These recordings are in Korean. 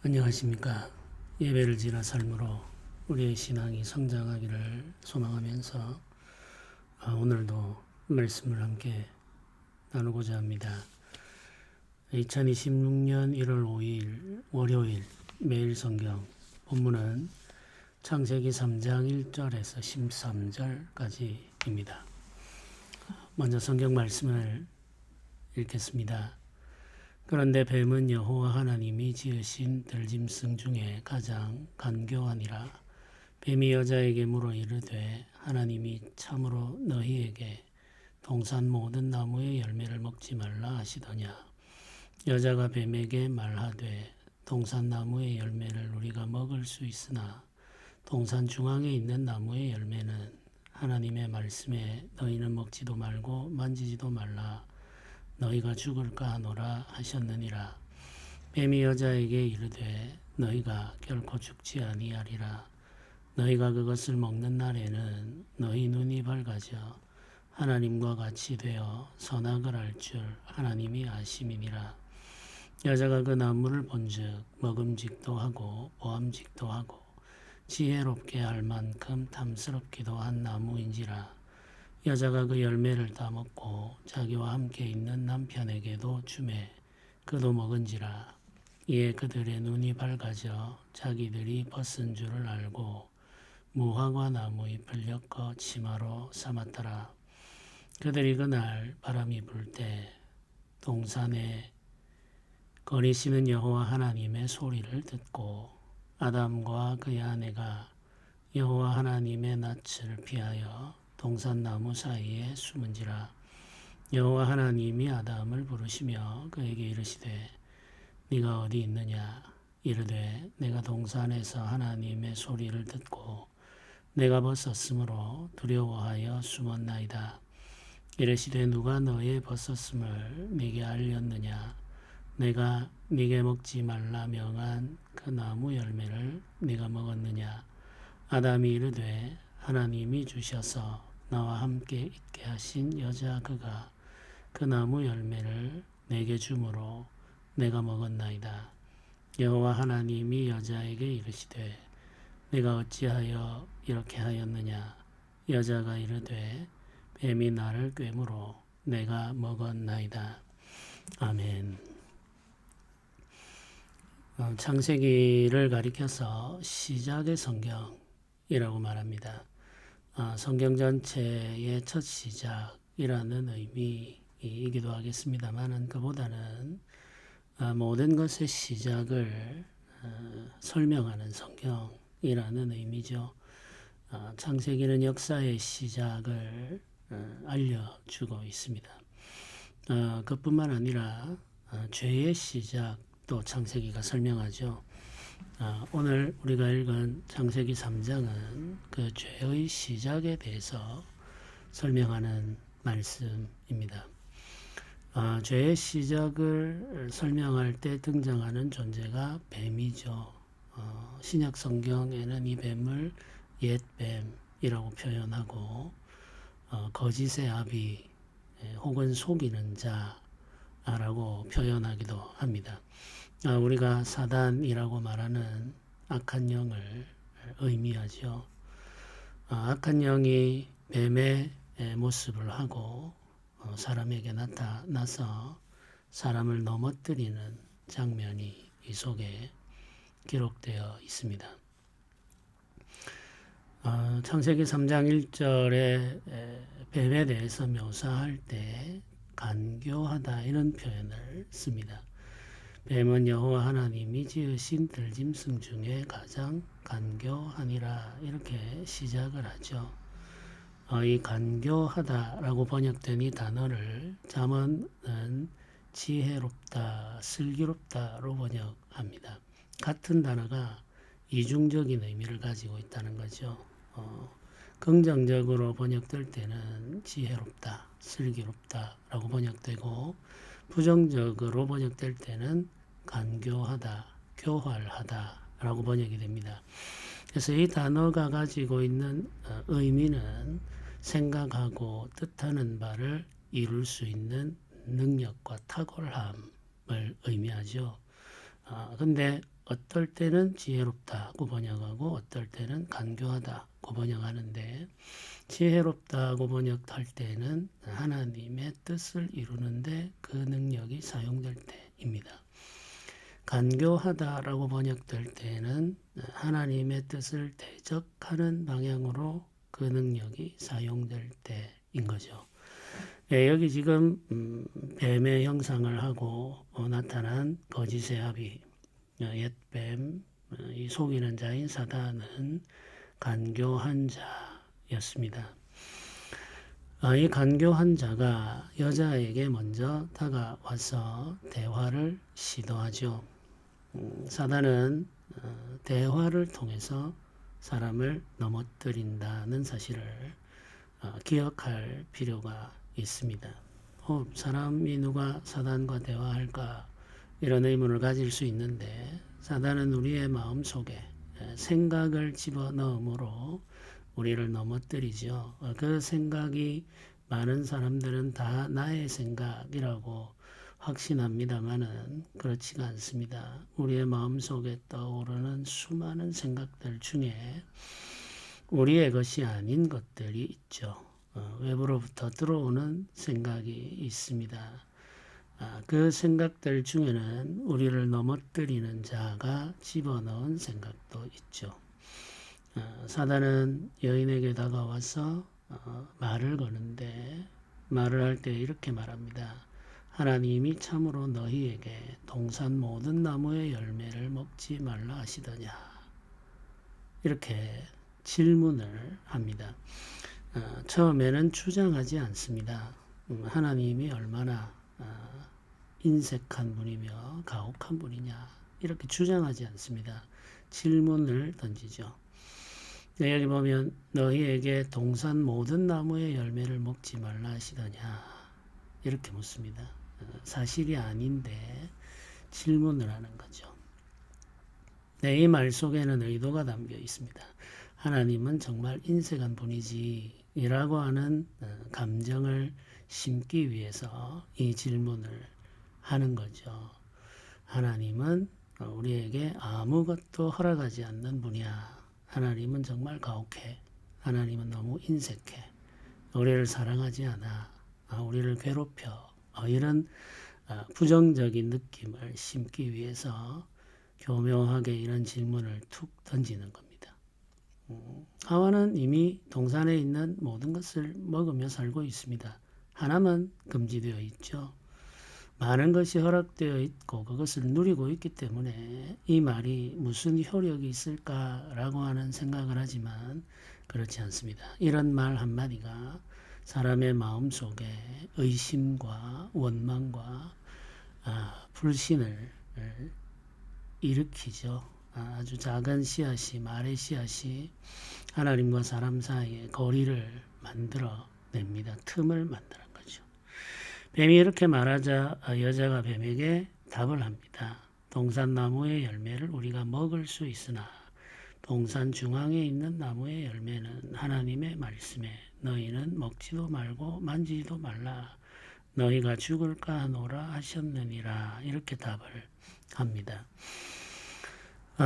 안녕하십니까. 예배를 지나 삶으로 우리의 신앙이 성장하기를 소망하면서 오늘도 말씀을 함께 나누고자 합니다. 2026년 1월 5일 월요일 매일 성경 본문은 창세기 3장 1절에서 13절까지입니다. 먼저 성경 말씀을 읽겠습니다. 그런데 뱀은 여호와 하나님이 지으신 들짐승 중에 가장 간교하니라. 뱀이 여자에게 물어 이르되 하나님이 참으로 너희에게 동산 모든 나무의 열매를 먹지 말라 하시더냐. 여자가 뱀에게 말하되 동산 나무의 열매를 우리가 먹을 수 있으나 동산 중앙에 있는 나무의 열매는 하나님의 말씀에 너희는 먹지도 말고 만지지도 말라 너희가 죽을까 하노라 하셨느니라. 뱀이 여자에게 이르되 너희가 결코 죽지 아니하리라. 너희가 그것을 먹는 날에는 너희 눈이 밝아져 하나님과 같이 되어 선악을 알 줄 하나님이 아심이니라. 여자가 그 나무를 본즉 먹음직도 하고 보암직도 하고 지혜롭게 할 만큼 탐스럽기도 한 나무인지라. 여자가 그 열매를 따먹고 자기와 함께 있는 남편에게도 주매 그도 먹은지라. 이에 그들의 눈이 밝아져 자기들이 벗은 줄을 알고 무화과 나무 잎을 엮어 치마로 삼았더라. 그들이 그날 바람이 불 때 동산에 거니시는 여호와 하나님의 소리를 듣고 아담과 그의 아내가 여호와 하나님의 낯을 피하여 동산 나무 사이에 숨은지라. 여호와 하나님이 아담을 부르시며 그에게 이르시되 네가 어디 있느냐. 이르되 내가 동산에서 하나님의 소리를 듣고 내가 벗었으므로 두려워하여 숨었나이다. 이르시되 누가 너의 벗었음을 네게 알렸느냐. 내가 네게 먹지 말라 명한 그 나무 열매를 네가 먹었느냐. 아담이 이르되 하나님이 주셔서 나와 함께 있게 하신 여자 그가 그 나무 열매를 내게 주므로 내가 먹었나이다. 여호와 하나님이 여자에게 이르시되 내가 어찌하여 이렇게 하였느냐. 여자가 이르되 뱀이 나를 꿰므로 내가 먹었나이다. 아멘. 창세기를 가리켜서 시작의 성경이라고 말합니다. 성경 전체의 첫 시작이라는 의미이기도 하겠습니다만 그보다는 모든 것의 시작을 설명하는 성경이라는 의미죠. 창세기는 역사의 시작을 알려주고 있습니다. 그뿐만 아니라 죄의 시작도 창세기가 설명하죠. 오늘 우리가 읽은 창세기 3장은 그 죄의 시작에 대해서 설명하는 말씀입니다. 죄의 시작을 설명할 때 등장하는 존재가 뱀이죠. 신약 성경에는 이 뱀을 옛뱀이라고 표현하고 거짓의 아비 혹은 속이는 자라고 표현하기도 합니다. 우리가 사단이라고 말하는 악한 영을 의미하죠. 악한 영이 뱀의 모습을 하고 사람에게 나타나서 사람을 넘어뜨리는 장면이 이 속에 기록되어 있습니다. 창세기 3장 1절에 뱀에 대해서 묘사할 때 간교하다 이런 표현을 씁니다. 뱀은 여호와 하나님이 지으신 들짐승 중에 가장 간교하니라 이렇게 시작을 하죠. 이 간교하다라고 번역된 이 단어를 잠언은 지혜롭다, 슬기롭다로 번역합니다. 같은 단어가 이중적인 의미를 가지고 있다는 거죠. 긍정적으로 번역될 때는 지혜롭다, 슬기롭다라고 번역되고 부정적으로 번역될 때는 간교하다, 교활하다라고 번역이 됩니다. 그래서 이 단어가 가지고 있는 의미는 생각하고 뜻하는 바를 이룰 수 있는 능력과 탁월함을 의미하죠. 근데 어떨 때는 지혜롭다고 번역하고 어떨 때는 간교하다고 번역하는데 지혜롭다고 번역할 때는 하나님의 뜻을 이루는데 그 능력이 사용될 때입니다. 간교하다라고 번역될 때는 하나님의 뜻을 대적하는 방향으로 그 능력이 사용될 때인 거죠. 예, 여기 지금 뱀의 형상을 하고 나타난 거짓의 아비, 옛뱀, 이 속이는 자인 사단은 간교한 자였습니다. 이 간교한 자가 여자에게 먼저 다가와서 대화를 시도하죠. 사단은 대화를 통해서 사람을 넘어뜨린다는 사실을 기억할 필요가 있습니다. 사람이 누가 사단과 대화할까 이런 의문을 가질 수 있는데 사단은 우리의 마음 속에 생각을 집어넣음으로 우리를 넘어뜨리죠. 그 생각이 많은 사람들은 다 나의 생각이라고 확신합니다만은 그렇지가 않습니다. 우리의 마음속에 떠오르는 수많은 생각들 중에 우리의 것이 아닌 것들이 있죠. 외부로부터 들어오는 생각이 있습니다. 그 생각들 중에는 우리를 넘어뜨리는 자가 집어넣은 생각도 있죠. 사단은 여인에게 다가와서 말을 거는데 말을 할 때 이렇게 말합니다. 하나님이 참으로 너희에게 동산 모든 나무의 열매를 먹지 말라 하시더냐. 이렇게 질문을 합니다. 처음에는 주장하지 않습니다. 하나님이 얼마나 인색한 분이며 가혹한 분이냐 이렇게 주장하지 않습니다. 질문을 던지죠. 여기 보면 너희에게 동산 모든 나무의 열매를 먹지 말라 하시더냐 이렇게 묻습니다. 사실이 아닌데 질문을 하는 거죠. 이 말 속에는 의도가 담겨 있습니다. 하나님은 정말 인색한 분이지 이라고 하는 감정을 심기 위해서 이 질문을 하는 거죠. 하나님은 우리에게 아무것도 허락하지 않는 분이야. 하나님은 정말 가혹해. 하나님은 너무 인색해. 우리를 사랑하지 않아. 우리를 괴롭혀. 이런 부정적인 느낌을 심기 위해서 교묘하게 이런 질문을 툭 던지는 겁니다. 하와는 이미 동산에 있는 모든 것을 먹으며 살고 있습니다. 하나만 금지되어 있죠. 많은 것이 허락되어 있고 그것을 누리고 있기 때문에 이 말이 무슨 효력이 있을까라고 하는 생각을 하지만 그렇지 않습니다. 이런 말 한마디가 사람의 마음속에 의심과 원망과 불신을 일으키죠. 아주 작은 씨앗이 말의 씨앗이 하나님과 사람 사이에 거리를 만들어 냅니다. 틈을 만드는 거죠. 뱀이 이렇게 말하자 여자가 뱀에게 답을 합니다. 동산 나무의 열매를 우리가 먹을 수 있으나 동산 중앙에 있는 나무의 열매는 하나님의 말씀에 너희는 먹지도 말고 만지지도 말라. 너희가 죽을까 하노라 하셨느니라. 이렇게 답을 합니다.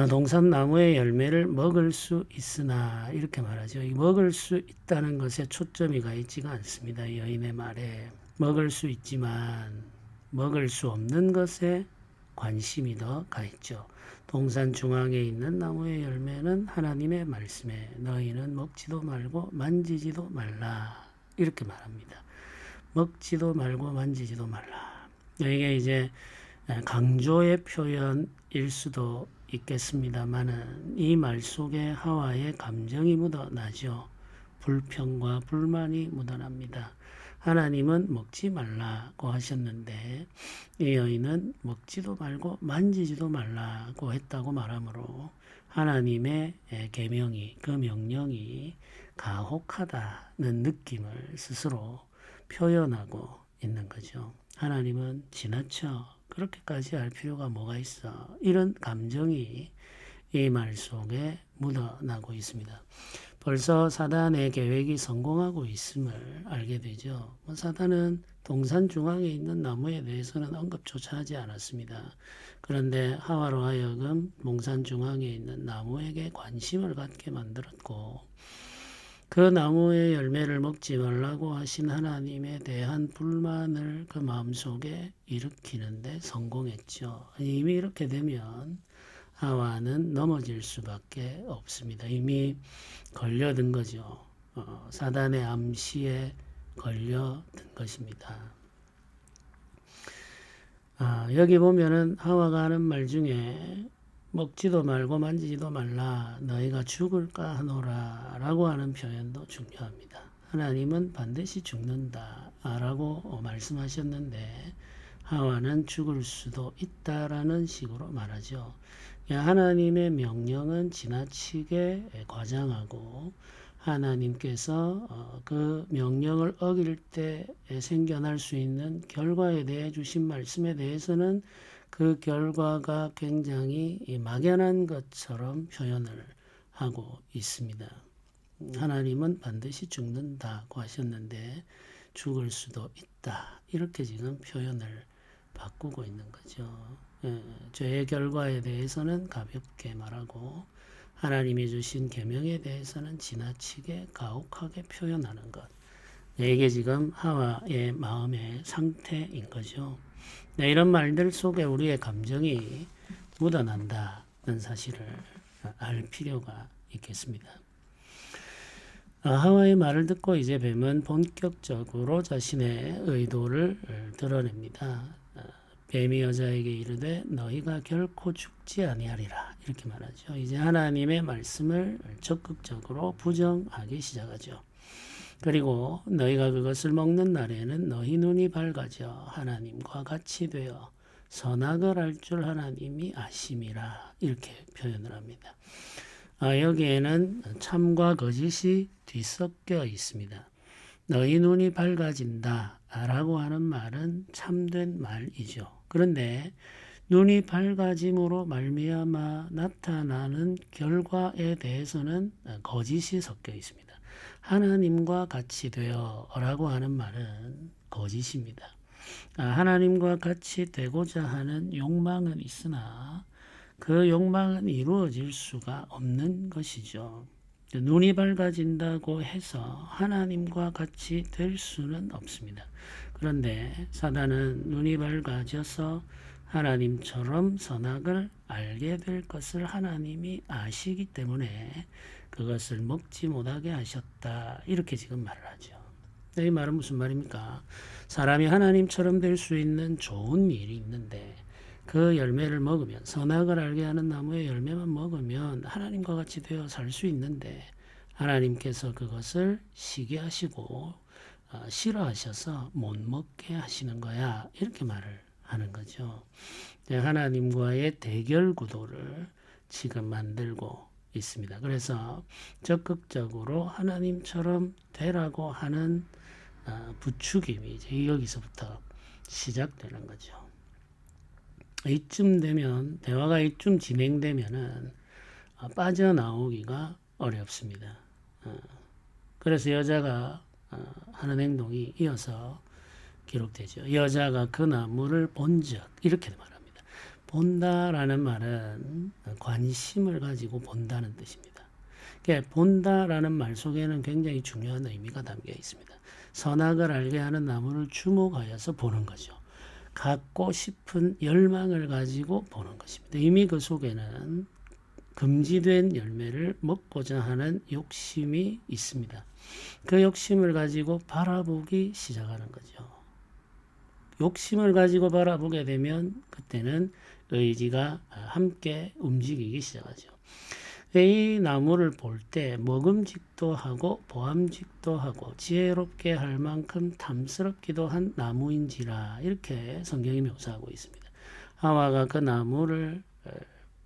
동산 나무의 열매를 먹을 수 있으나 이렇게 말하죠. 이 먹을 수 있다는 것에 초점이 가 있지가 않습니다. 여인의 말에 먹을 수 있지만 먹을 수 없는 것에 관심이 더 가 있죠. 동산 중앙에 있는 나무의 열매는 하나님의 말씀에 너희는 먹지도 말고 만지지도 말라. 이렇게 말합니다. 먹지도 말고 만지지도 말라. 이게 이제 강조의 표현일 수도 있겠습니다만은 이 말 속에 하와의 감정이 묻어나죠. 불평과 불만이 묻어납니다. 하나님은 먹지 말라고 하셨는데 이 여인은 먹지도 말고 만지지도 말라고 했다고 말하므로 하나님의 계명이 그 명령이 가혹하다는 느낌을 스스로 표현하고 있는 거죠. 하나님은 지나쳐 그렇게까지 할 필요가 뭐가 있어. 이런 감정이 이 말 속에 묻어나고 있습니다. 벌써 사단의 계획이 성공하고 있음을 알게 되죠. 사단은 동산 중앙에 있는 나무에 대해서는 언급조차 하지 않았습니다. 그런데 하와로 하여금 동산 중앙에 있는 나무에게 관심을 갖게 만들었고, 그 나무의 열매를 먹지 말라고 하신 하나님에 대한 불만을 그 마음속에 일으키는데 성공했죠. 이미 이렇게 되면 하와는 넘어질 수밖에 없습니다. 이미 걸려든 거죠. 사단의 암시에 걸려든 것입니다. 여기 보면은 하와가 하는 말 중에 먹지도 말고 만지지도 말라 너희가 죽을까 하노라 라고 하는 표현도 중요합니다. 하나님은 반드시 죽는다 라고 말씀하셨는데 하와는 죽을 수도 있다라는 식으로 말하죠. 하나님의 명령은 지나치게 과장하고 하나님께서 그 명령을 어길 때 생겨날 수 있는 결과에 대해 주신 말씀에 대해서는 그 결과가 굉장히 막연한 것처럼 표현을 하고 있습니다. 하나님은 반드시 죽는다고 하셨는데 죽을 수도 있다. 이렇게 지금 표현을 바꾸고 있는 거죠. 죄의 결과에 대해서는 가볍게 말하고 하나님이 주신 계명에 대해서는 지나치게 가혹하게 표현하는 것. 이게 지금 하와의 마음의 상태인 거죠. 이런 말들 속에 우리의 감정이 묻어난다는 사실을 알 필요가 있겠습니다. 하와의 말을 듣고 이제 뱀은 본격적으로 자신의 의도를 드러냅니다. 뱀이 여자에게 이르되 너희가 결코 죽지 아니하리라 이렇게 말하죠. 이제 하나님의 말씀을 적극적으로 부정하기 시작하죠. 그리고 너희가 그것을 먹는 날에는 너희 눈이 밝아져 하나님과 같이 되어 선악을 알 줄 하나님이 아심이라 이렇게 표현을 합니다. 여기에는 참과 거짓이 뒤섞여 있습니다. 너희 눈이 밝아진다 라고 하는 말은 참된 말이죠. 그런데 눈이 밝아짐으로 말미암아 나타나는 결과에 대해서는 거짓이 섞여 있습니다. 하나님과 같이 되어 라고 하는 말은 거짓입니다. 하나님과 같이 되고자 하는 욕망은 있으나 그 욕망은 이루어질 수가 없는 것이죠. 눈이 밝아진다고 해서 하나님과 같이 될 수는 없습니다. 그런데 사단은 눈이 밝아져서 하나님처럼 선악을 알게 될 것을 하나님이 아시기 때문에 그것을 먹지 못하게 하셨다. 이렇게 지금 말을 하죠. 이 말은 무슨 말입니까? 사람이 하나님처럼 될 수 있는 좋은 일이 있는데 그 열매를 먹으면 선악을 알게 하는 나무의 열매만 먹으면 하나님과 같이 되어 살 수 있는데 하나님께서 그것을 시기하시고 싫어하셔서 못 먹게 하시는 거야. 이렇게 말을 하는 거죠. 하나님과의 대결 구도를 지금 만들고 있습니다. 그래서 적극적으로 하나님처럼 되라고 하는 부추김이 이제 여기서부터 시작되는 거죠. 이쯤 되면 대화가 이쯤 진행되면은 빠져나오기가 어렵습니다. 그래서 여자가 하는 행동이 이어서 기록되죠. 여자가 그 나무를 본즉 이렇게 말합니다. 본다라는 말은 관심을 가지고 본다는 뜻입니다. 그러니까 본다라는 말 속에는 굉장히 중요한 의미가 담겨 있습니다. 선악을 알게 하는 나무를 주목하여서 보는 거죠. 갖고 싶은 열망을 가지고 보는 것입니다. 이미 그 속에는 금지된 열매를 먹고자 하는 욕심이 있습니다. 그 욕심을 가지고 바라보기 시작하는 거죠. 욕심을 가지고 바라보게 되면 그때는 의지가 함께 움직이기 시작하죠. 이 나무를 볼 때 먹음직도 하고 보암직도 하고 지혜롭게 할 만큼 탐스럽기도 한 나무인지라 이렇게 성경이 묘사하고 있습니다. 하와가 그 나무를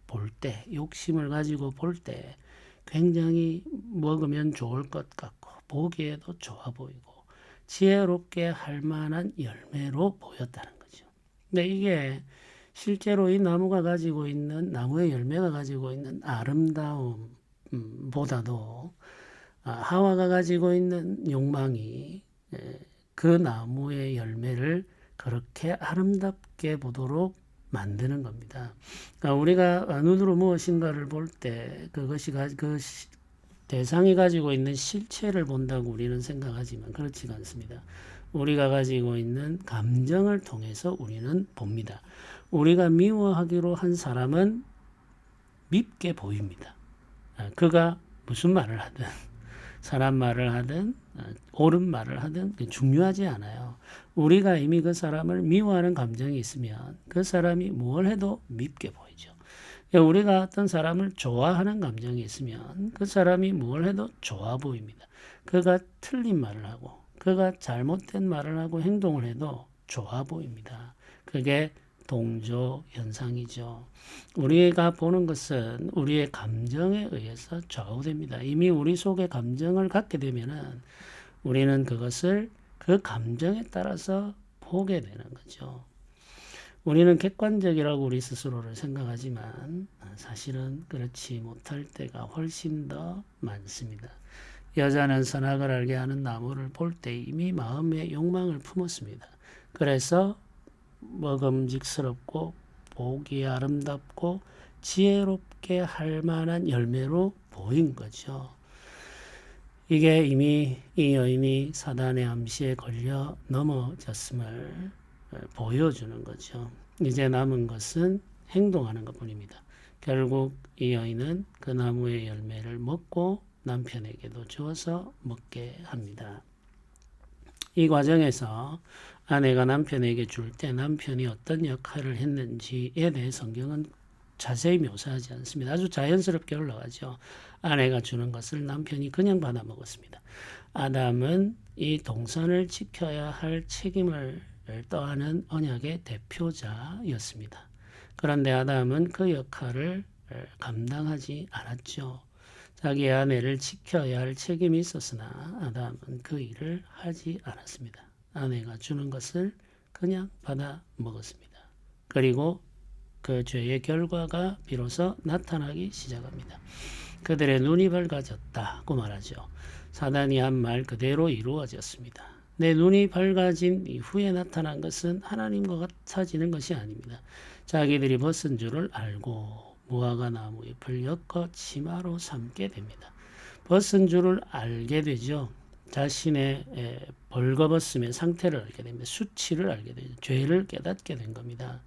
볼 때, 욕심을 가지고 볼 때 굉장히 먹으면 좋을 것 같고 보기에도 좋아 보이고 지혜롭게 할 만한 열매로 보였다는 거죠. 근데 이게 실제로 이 나무가 가지고 있는 나무의 열매가 가지고 있는 아름다움보다도 하와가 가지고 있는 욕망이 그 나무의 열매를 그렇게 아름답게 보도록 만드는 겁니다. 그러니까 우리가 눈으로 무엇인가를 볼 때 그것이 그 대상이 가지고 있는 실체를 본다고 우리는 생각하지만 그렇지가 않습니다. 우리가 가지고 있는 감정을 통해서 우리는 봅니다. 우리가 미워하기로 한 사람은 밉게 보입니다. 그가 무슨 말을 하든 사람 말을 하든 옳은 말을 하든 중요하지 않아요. 우리가 이미 그 사람을 미워하는 감정이 있으면 그 사람이 뭘 해도 밉게 보이죠. 우리가 어떤 사람을 좋아하는 감정이 있으면 그 사람이 뭘 해도 좋아 보입니다. 그가 틀린 말을 하고 그가 잘못된 말을 하고 행동을 해도 좋아 보입니다. 그게 동조 현상이죠. 우리가 보는 것은 우리의 감정에 의해서 좌우됩니다. 이미 우리 속에 감정을 갖게 되면은 우리는 그것을 그 감정에 따라서 보게 되는 거죠. 우리는 객관적이라고 우리 스스로를 생각하지만 사실은 그렇지 못할 때가 훨씬 더 많습니다. 여자는 선악을 알게 하는 나무를 볼 때 이미 마음의 욕망을 품었습니다. 그래서 먹음직스럽고 보기 아름답고 지혜롭게 할 만한 열매로 보인 거죠. 이게 이미 이 여인이 사단의 암시에 걸려 넘어졌음을 보여주는 거죠. 이제 남은 것은 행동하는 것뿐입니다. 결국 이 여인은 그 나무의 열매를 먹고 남편에게도 주어서 먹게 합니다. 이 과정에서 아내가 남편에게 줄 때 남편이 어떤 역할을 했는지에 대해 성경은 자세히 묘사하지 않습니다. 아주 자연스럽게 흘러가죠. 아내가 주는 것을 남편이 그냥 받아 먹었습니다. 아담은 이 동산을 지켜야 할 책임을 떠안은 언약의 대표자였습니다. 그런데 아담은 그 역할을 감당하지 않았죠. 자기의 아내를 지켜야 할 책임이 있었으나 아담은 그 일을 하지 않았습니다. 아내가 주는 것을 그냥 받아 먹었습니다. 그리고 그 죄의 결과가 비로소 나타나기 시작합니다. 그들의 눈이 밝아졌다고 말하죠. 사단이 한 말 그대로 이루어졌습니다. 내 눈이 밝아진 이후에 나타난 것은 하나님과 같아지는 것이 아닙니다. 자기들이 벗은 줄을 알고 무화과 나무 잎을 엮어 치마로 삼게 됩니다. 벗은 줄을 알게 되죠. 자신의 벌거벗음의 상태를 알게 됩니다. 수치를 알게 되죠. 죄를 깨닫게 된 겁니다.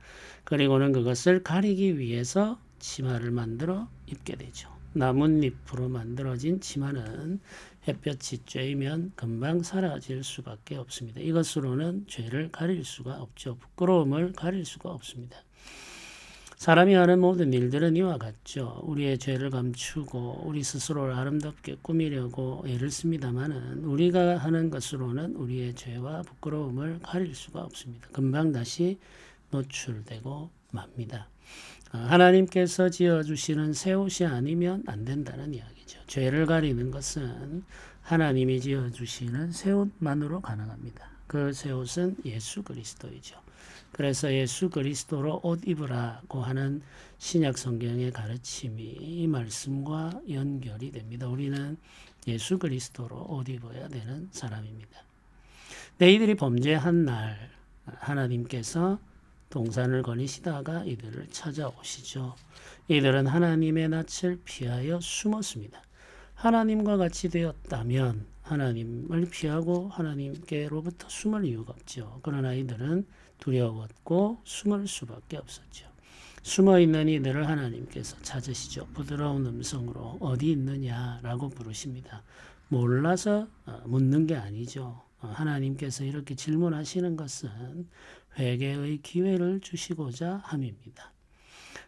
그리고는 그것을 가리기 위해서 치마를 만들어 입게 되죠. 나뭇잎으로 만들어진 치마는 햇볕이 쬐이면 금방 사라질 수밖에 없습니다. 이것으로는 죄를 가릴 수가 없죠. 부끄러움을 가릴 수가 없습니다. 사람이 하는 모든 일들은 이와 같죠. 우리의 죄를 감추고 우리 스스로를 아름답게 꾸미려고 애를 씁니다마는 우리가 하는 것으로는 우리의 죄와 부끄러움을 가릴 수가 없습니다. 금방 다시 노출되고 맙니다. 하나님께서 지어주시는 새 옷이 아니면 안 된다는 이야기죠. 죄를 가리는 것은 하나님이 지어주시는 새 옷만으로 가능합니다. 그 새 옷은 예수 그리스도이죠. 그래서 예수 그리스도로 옷 입으라고 하는 신약 성경의 가르침이 이 말씀과 연결이 됩니다. 우리는 예수 그리스도로 옷 입어야 되는 사람입니다. 이들이 범죄한 날 하나님께서 동산을 거니시다가 이들을 찾아오시죠. 이들은 하나님의 낯을 피하여 숨었습니다. 하나님과 같이 되었다면 하나님을 피하고 하나님께로부터 숨을 이유가 없죠. 그러나 이들은 두려웠고 숨을 수밖에 없었죠. 숨어있는 이들을 하나님께서 찾으시죠. 부드러운 음성으로 어디 있느냐라고 부르십니다. 몰라서 묻는 게 아니죠. 하나님께서 이렇게 질문하시는 것은 회개의 기회를 주시고자 함입니다.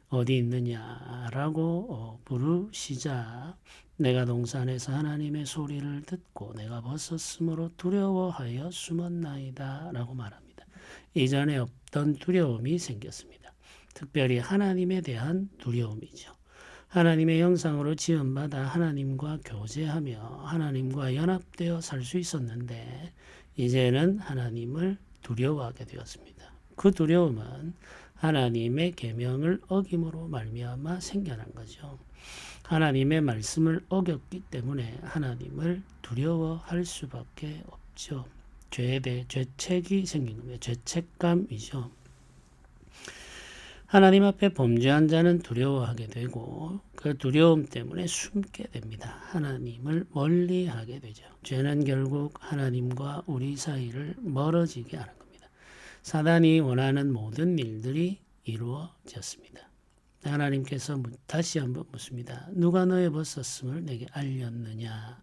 어디 있느냐라고 부르시자 내가 동산에서 하나님의 소리를 듣고 내가 벗었으므로 두려워하여 숨었나이다 라고 말합니다. 이전에 없던 두려움이 생겼습니다. 특별히 하나님에 대한 두려움이죠. 하나님의 형상으로 지음받아 하나님과 교제하며 하나님과 연합되어 살 수 있었는데 이제는 하나님을 두려워하게 되었습니다. 그 두려움은 하나님의 계명을 어김으로 말미암아 생겨난 거죠. 하나님의 말씀을 어겼기 때문에 하나님을 두려워할 수밖에 없죠. 죄에 대해 죄책이 생긴 겁니다. 죄책감이죠. 하나님 앞에 범죄한 자는 두려워하게 되고 그 두려움 때문에 숨게 됩니다. 하나님을 멀리하게 되죠. 죄는 결국 하나님과 우리 사이를 멀어지게 하는 겁니다. 사단이 원하는 모든 일들이 이루어졌습니다. 하나님께서 다시 한번 묻습니다. 누가 너의 벗었음을 내게 알렸느냐?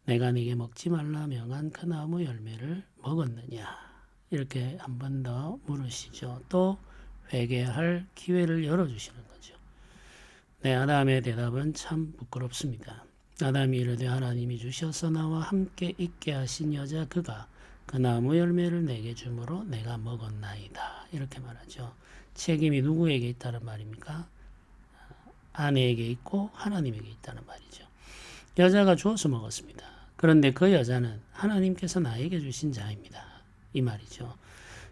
내가 네게 먹지 말라 명한 그 나무 열매를 먹었느냐? 이렇게 한 번 더 물으시죠. 또 회개할 기회를 열어주시는 거죠. 네, 아담의 대답은 참 부끄럽습니다. 아담이 이르되 하나님이 주셔서 나와 함께 있게 하신 여자 그가 그 나무 열매를 내게 주므로 내가 먹었나이다. 이렇게 말하죠. 책임이 누구에게 있다는 말입니까? 아내에게 있고 하나님에게 있다는 말이죠. 여자가 주어서 먹었습니다. 그런데 그 여자는 하나님께서 나에게 주신 자입니다. 이 말이죠.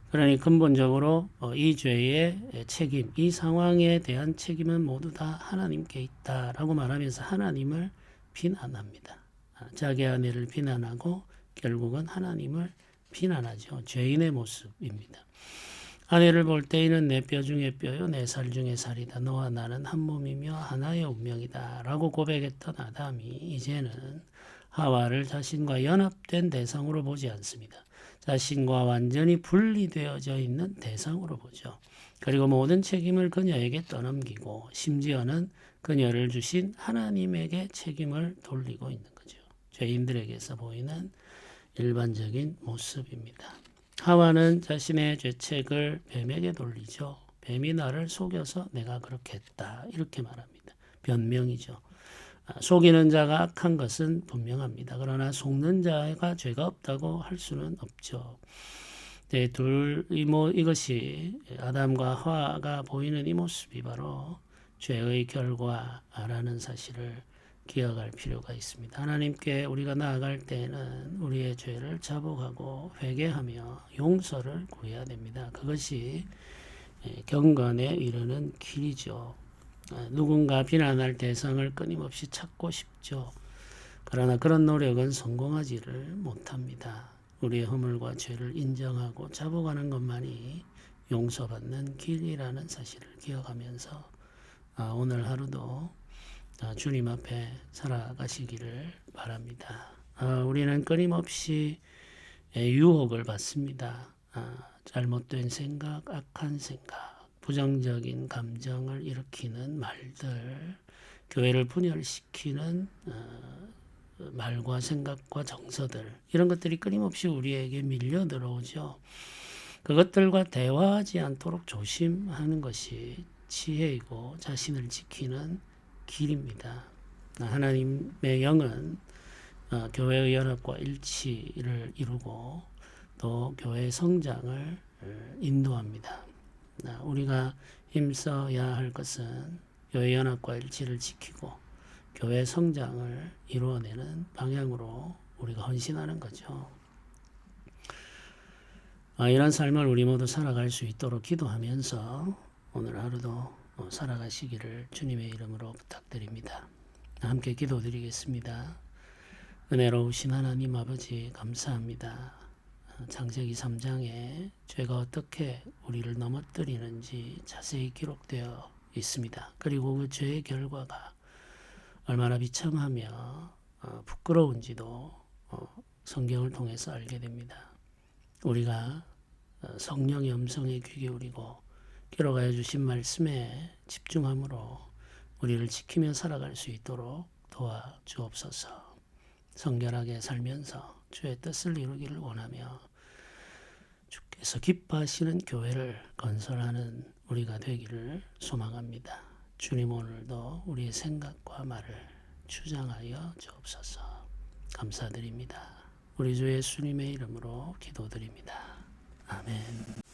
그러니 근본적으로 이 죄의 책임, 이 상황에 대한 책임은 모두 다 하나님께 있다라고 말하면서 하나님을 비난합니다. 자기 아내를 비난하고 결국은 하나님을 비난하죠. 죄인의 모습입니다. 아내를 볼 때에는 내 뼈 중에 뼈요 내 살 중에 살이다. 너와 나는 한 몸이며 하나의 운명이다 라고 고백했던 아담이 이제는 하와를 자신과 연합된 대상으로 보지 않습니다. 자신과 완전히 분리되어져 있는 대상으로 보죠. 그리고 모든 책임을 그녀에게 떠넘기고 심지어는 그녀를 주신 하나님에게 책임을 돌리고 있는 거죠. 죄인들에게서 보이는 일반적인 모습입니다. 하와는 자신의 죄책을 뱀에게 돌리죠. 뱀이 나를 속여서 내가 그렇게 했다. 이렇게 말합니다. 변명이죠. 속이는 자가 악한 것은 분명합니다. 그러나 속는 자가 죄가 없다고 할 수는 없죠. 네, 이것이 아담과 하와가 보이는 이 모습이 바로 죄의 결과라는 사실을 기억할 필요가 있습니다. 하나님께 우리가 나아갈 때에는 우리의 죄를 자복하고 회개하며 용서를 구해야 됩니다. 그것이 경건에 이르는 길이죠. 누군가 비난할 대상을 끊임없이 찾고 싶죠. 그러나 그런 노력은 성공하지를 못합니다. 우리의 허물과 죄를 인정하고 자복하는 것만이 용서받는 길이라는 사실을 기억하면서 오늘 하루도 주님 앞에 살아가시기를 바랍니다. 우리는 끊임없이 유혹을 받습니다. 잘못된 생각, 악한 생각, 부정적인 감정을 일으키는 말들, 교회를 분열시키는 말과 생각과 정서들, 이런 것들이 끊임없이 우리에게 밀려 들어오죠. 그것들과 대화하지 않도록 조심하는 것이 지혜이고 자신을 지키는 길입니다. 하나님의 영은 교회의 연합과 일치를 이루고 또 교회의 성장을 인도합니다. 우리가 힘써야 할 것은 교회 연합과 일치를 지키고 교회 성장을 이루어내는 방향으로 우리가 헌신하는 거죠. 이런 삶을 우리 모두 살아갈 수 있도록 기도하면서 오늘 하루도 살아가시기를 주님의 이름으로 부탁드립니다. 함께 기도드리겠습니다. 은혜로우신 하나님 아버지 감사합니다. 창세기 3장에 죄가 어떻게 우리를 넘어뜨리는지 자세히 기록되어 있습니다. 그리고 그 죄의 결과가 얼마나 비참하며 부끄러운지도 성경을 통해서 알게 됩니다. 우리가 성령의 음성에 귀 기울이고 기록하여 주신 말씀에 집중함으로 우리를 지키며 살아갈 수 있도록 도와주옵소서. 성결하게 살면서 주의 뜻을 이루기를 원하며 주께서 기뻐하시는 교회를 건설하는 우리가 되기를 소망합니다. 주님 오늘도 우리의 생각과 말을 주장하여 주옵소서. 감사드립니다. 우리 주 예수님의 이름으로 기도드립니다. 아멘.